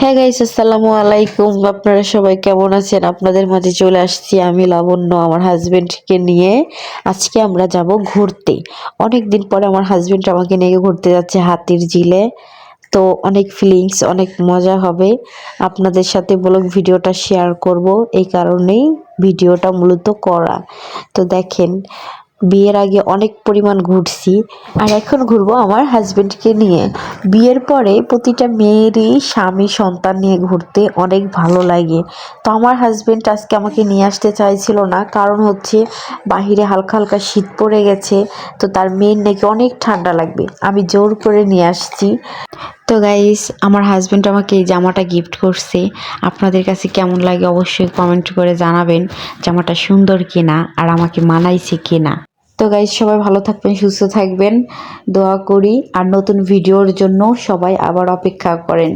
হ্যাঁ গাইস, আসসালামু আলাইকুম। আপনারা সবাই কেমন আছেন? আপনাদের মাঝে চলে আসছি আমি লাবণ্য আমার হাজবেন্ডকে নিয়ে। আজকে আমরা যাব ঘুরতে। অনেক দিন পরে আমার হাজবেন্ড আমাকে নিয়ে ঘুরতে যাচ্ছে হাতির ঝিলে। তো অনেক ফিলিংস, অনেক মজা হবে। আপনাদের সাথে ব্লগ ভিডিওটা শেয়ার করব, এই কারণেই ভিডিওটা মূলত করা। তো দেখেন, বিয়ের আগে অনেক পরিমাণ ঘুরছি, আর এখন ঘুরবো আমার হাজবেন্ডকে নিয়ে। বিয়ের পরে প্রতিটা মেয়েরই স্বামী সন্তান নিয়ে ঘুরতে অনেক ভালো লাগে। তো আমার হাজবেন্ড আজকে আমাকে নিয়ে আসতে চাইছিল না, কারণ হচ্ছে বাহিরে হালকা হালকা শীত পড়ে গেছে। তো তার মেয়ের নাকি অনেক ঠান্ডা লাগবে, আমি জোর করে নিয়ে আসছি। তো গাইস, আমার হাজবেন্ড আমাকে এই জামাটা গিফট করছে। আপনাদের কাছে কেমন লাগে অবশ্যই কমেন্ট করে জানাবেন। জামাটা সুন্দর কিনা আর আমাকে মানাইছে কিনা। তো গাইস, সবাই ভালো থাকবেন, সুস্থ থাকবেন, দোয়া করি। আর নতুন ভিডিওর জন্য সবাই আবার অপেক্ষা করেন।